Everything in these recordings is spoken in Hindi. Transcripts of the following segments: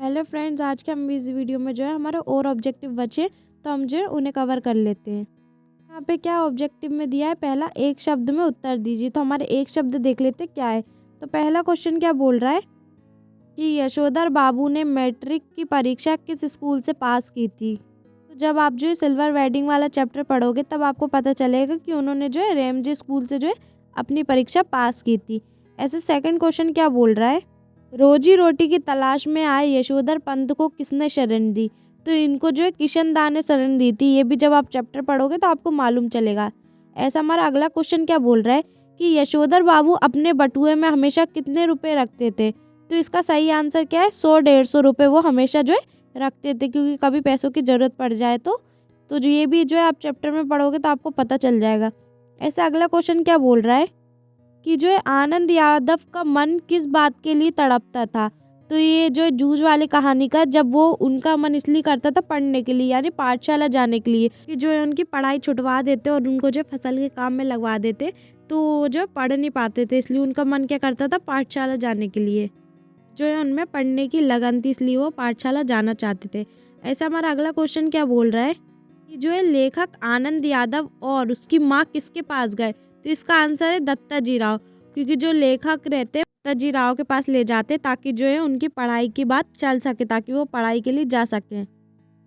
हेलो फ्रेंड्स, आज के हम इस वीडियो में जो है हमारे और ऑब्जेक्टिव बचे, तो हम जो है उन्हें कवर कर लेते हैं। यहाँ पे क्या ऑब्जेक्टिव में दिया है, पहला एक शब्द में उत्तर दीजिए। तो हमारे एक शब्द देख लेते हैं क्या है। तो पहला क्वेश्चन क्या बोल रहा है कि यशोधर बाबू ने मैट्रिक की परीक्षा किस स्कूल से पास की थी। तो जब आप जो है सिल्वर वेडिंग वाला चैप्टर पढ़ोगे तब आपको पता चलेगा कि उन्होंने जो है रेमजे स्कूल से जो है अपनी परीक्षा पास की थी। ऐसे सेकंड क्वेश्चन क्या बोल रहा है, रोजी रोटी की तलाश में आए यशोधर पंत को किसने शरण दी। तो इनको जो है किशन दा ने शरण दी थी। ये भी जब आप चैप्टर पढ़ोगे तो आपको मालूम चलेगा। ऐसा हमारा अगला क्वेश्चन क्या बोल रहा है कि यशोधर बाबू अपने बटुए में हमेशा कितने रुपए रखते थे। तो इसका सही आंसर क्या है, 100-150 रुपये वो हमेशा जो है रखते थे, क्योंकि कभी पैसों की ज़रूरत पड़ जाए तो जो ये भी जो है आप चैप्टर में पढ़ोगे तो आपको पता चल जाएगा। ऐसा अगला क्वेश्चन क्या बोल रहा है कि जो है आनंद यादव का मन किस बात के लिए तड़पता था। तो ये जो जूझ वाली कहानी का, जब वो उनका मन इसलिए करता था पढ़ने के लिए, यानी पाठशाला जाने के लिए, कि जो है उनकी पढ़ाई छुटवा देते और उनको जो फसल के काम में लगवा देते, तो वो जो पढ़ नहीं पाते थे, इसलिए उनका मन क्या करता था, पाठशाला जाने के लिए। जो है उनमें पढ़ने की लगन थी, इसलिए वो पाठशाला जाना चाहते थे। ऐसा हमारा अगला क्वेश्चन क्या बोल रहा है कि जो है लेखक आनंद यादव और उसकी माँ किसके पास गए। तो इसका आंसर है दत्ता जी राव, क्योंकि जो लेखक रहते हैं दत्ता जी राव के पास ले जाते ताकि जो है उनकी पढ़ाई की बात चल सके, ताकि वो पढ़ाई के लिए जा सकें।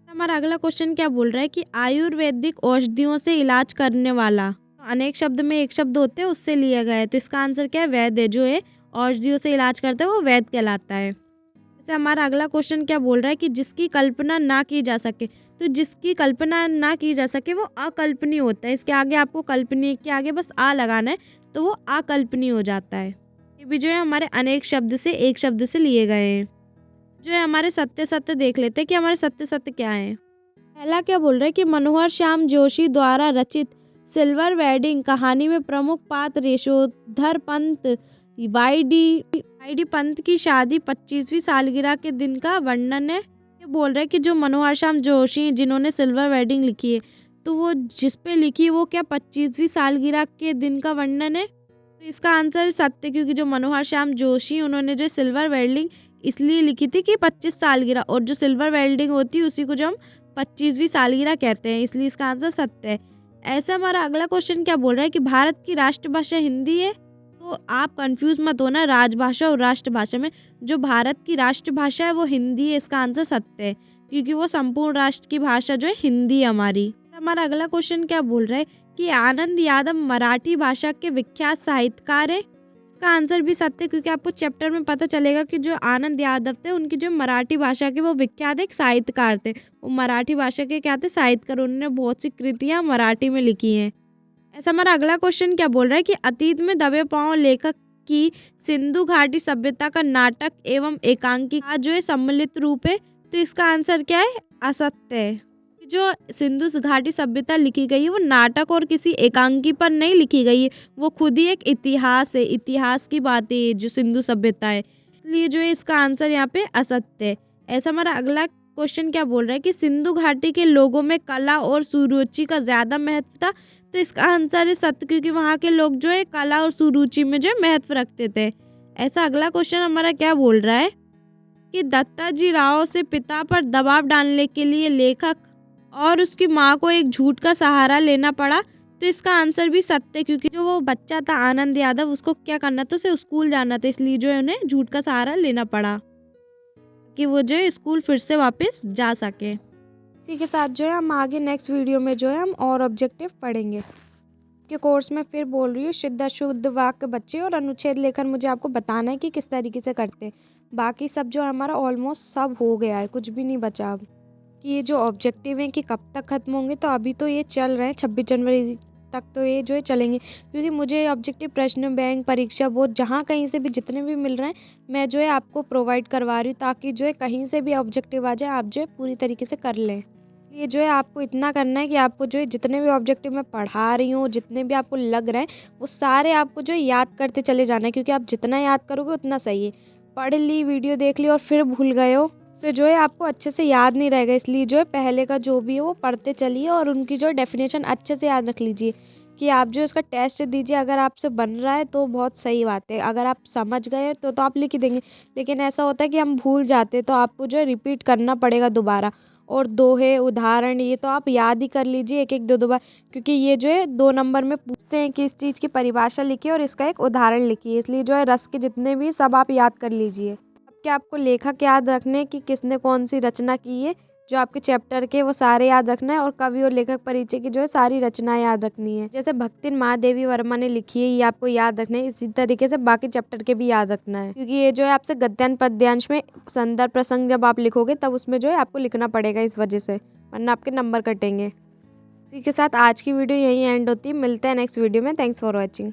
हमारा अगला क्वेश्चन क्या बोल रहा है कि आयुर्वेदिक औषधियों से इलाज करने वाला, तो अनेक शब्द में एक शब्द होते हैं उससे लिया गया है। तो इसका आंसर क्या है, वैद्य। जो है औषधियों से इलाज करता है वो वैद्य कहलाता है। जैसे हमारा अगला क्वेश्चन क्या बोल रहा है कि जिसकी कल्पना ना की जा सके। तो जिसकी कल्पना ना की जा सके वो अकल्पनीय होता है। इसके आगे आपको कल्पनीय के आगे बस आ लगाना है तो वो अकल्पनीय हो जाता है। ये भी जो है हमारे अनेक शब्द से एक शब्द से लिए गए हैं। जो है हमारे सत्य सत्य देख लेते हैं कि हमारे सत्य सत्य क्या है। पहला क्या बोल रहा है कि मनोहर श्याम जोशी द्वारा रचित सिल्वर वेडिंग कहानी में प्रमुख पात्र यशोधर पंत वाईडी पंत की शादी 25वीं सालगिरह के दिन का वर्णन है। ये बोल रहे हैं कि जो मनोहर श्याम जोशी जिन्होंने सिल्वर वेडिंग लिखी है, तो वो जिस पे लिखी वो क्या 25वीं सालगिरह के दिन का वर्णन है। तो इसका आंसर सत्य, क्योंकि जो मनोहर श्याम जोशी उन्होंने जो सिल्वर वेल्डिंग इसलिए लिखी थी कि 25 सालगिरह, और जो सिल्वर वेल्डिंग होती है उसी को जो हम 25वीं सालगिरह कहते हैं, इसलिए इसका आंसर सत्य है। ऐसा हमारा अगला क्वेश्चन क्या बोल रहा है कि भारत की राष्ट्रभाषा हिंदी है। तो आप कंफ्यूज मत होना राजभाषा और राष्ट्रभाषा में। जो भारत की राष्ट्रभाषा है वो हिंदी है, इसका आंसर सत्य है, क्योंकि वो संपूर्ण राष्ट्र की भाषा जो है हिंदी है हमारी। हमारा अगला क्वेश्चन क्या बोल रहा है कि आनंद यादव मराठी भाषा के विख्यात साहित्यकार है। इसका आंसर भी सत्य, क्योंकि आपको चैप्टर में पता चलेगा कि जो आनंद यादव थे उनकी जो मराठी भाषा के वो विख्यात एक साहित्यकार थे। वो मराठी भाषा के क्या थे, साहित्यकार। उन्होंने बहुत सी कृतियाँ मराठी में लिखी हैं। ऐसा हमारा अगला क्वेश्चन क्या बोल रहा है कि अतीत में दबे पांव लेखक की सिंधु घाटी सभ्यता का नाटक एवं एकांकिका जो है सम्मिलित रूप है। तो इसका आंसर क्या है, असत्य है। जो सिंधु घाटी सभ्यता लिखी गई है वो नाटक और किसी एकांकी पर नहीं लिखी गई है, वो खुद ही एक इतिहास है, इतिहास की बातें है जो सिंधु सभ्यता है, इसलिए जो है इसका आंसर यहाँ पे असत्य है। ऐसा हमारा अगला क्वेश्चन क्या बोल रहा है कि सिंधु घाटी के लोगों में कला और सुरुचि का ज़्यादा महत्व था। तो इसका आंसर है सत्य, क्योंकि वहाँ के लोग जो है कला और सुरुचि में जो है महत्व रखते थे। ऐसा अगला क्वेश्चन हमारा क्या बोल रहा है कि दत्ता जी राव से पिता पर दबाव डालने के लिए लेखक और उसकी माँ को एक झूठ का सहारा लेना पड़ा। तो इसका आंसर भी सत्य, क्योंकि जो वो बच्चा था आनंद यादव उसको क्या करना था, उसे स्कूल जाना था, इसलिए जो है उन्हें झूठ का सहारा लेना पड़ा कि वो जो है स्कूल फिर से वापस जा सके। इसी के साथ जो है हम आगे नेक्स्ट वीडियो में जो है हम और ऑब्जेक्टिव पढ़ेंगे। के कोर्स में फिर बोल रही हूँ, शुद्ध अशुद्ध वाक्य बच्चे और अनुच्छेद लेखन मुझे आपको बताना है कि किस तरीके से करते हैं। बाकी सब जो है हमारा ऑलमोस्ट सब हो गया है, कुछ भी नहीं बचा अब। कि ये जो ऑब्जेक्टिव हैं कि कब तक ख़त्म होंगे, तो अभी तो ये चल रहे हैं 26 जनवरी तक तो ये जो है चलेंगे, क्योंकि मुझे ऑब्जेक्टिव प्रश्न बैंक परीक्षा बोर्ड जहाँ कहीं से भी जितने भी मिल रहे हैं मैं जो है आपको प्रोवाइड करवा रही हूँ, ताकि जो है कहीं से भी ऑब्जेक्टिव आ जाए आप जो है पूरी तरीके से कर लें। ये जो है आपको इतना करना है कि आपको जो है जितने भी ऑब्जेक्टिव मैं पढ़ा रही हूँ, जितने भी आपको लग रहे हैं वो सारे आपको जो है याद करते चले जाना है, क्योंकि आप जितना याद करोगे उतना सही है। पढ़ ली, वीडियो देख ली और फिर भूल गए हो तो जो है आपको अच्छे से याद नहीं रहेगा, इसलिए जो है पहले का जो भी है वो पढ़ते चलिए और उनकी जो डेफिनेशन अच्छे से याद रख लीजिए कि आप जो इसका टेस्ट दीजिए, अगर आपसे बन रहा है तो बहुत सही बात है, अगर आप समझ गए तो आप लिख ही देंगे। लेकिन ऐसा होता है कि हम भूल जाते हैं, तो आपको जो है रिपीट करना पड़ेगा दोबारा। और दोहे, उदाहरण ये तो आप याद ही कर लीजिए एक एक दो दो बार, क्योंकि ये जो है 2 नंबर में पूछते हैं कि इस चीज़ की परिभाषा लिखिए और इसका एक उदाहरण लिखिए। इसलिए जो है रस के जितने भी सब आप याद कर लीजिए। अब क्या आपको लेखक याद रखने हैं कि किसने कौन सी रचना की है, जो आपके चैप्टर के वो सारे याद रखना है। और कवि और लेखक परिचय की जो है सारी रचनाएं याद रखनी है। जैसे भक्तिन महादेवी वर्मा ने लिखी है, ये आपको याद रखना है। इसी तरीके से बाकी चैप्टर के भी याद रखना है, क्योंकि ये जो है आपसे गद्यांश पद्यांश में संदर्भ प्रसंग जब आप लिखोगे तब उसमें जो है आपको लिखना पड़ेगा, इस वजह से, वरना आपके नंबर कटेंगे। इसी के साथ आज की वीडियो यहीं एंड होती है। मिलते हैं नेक्स्ट वीडियो में। Thanks for watching.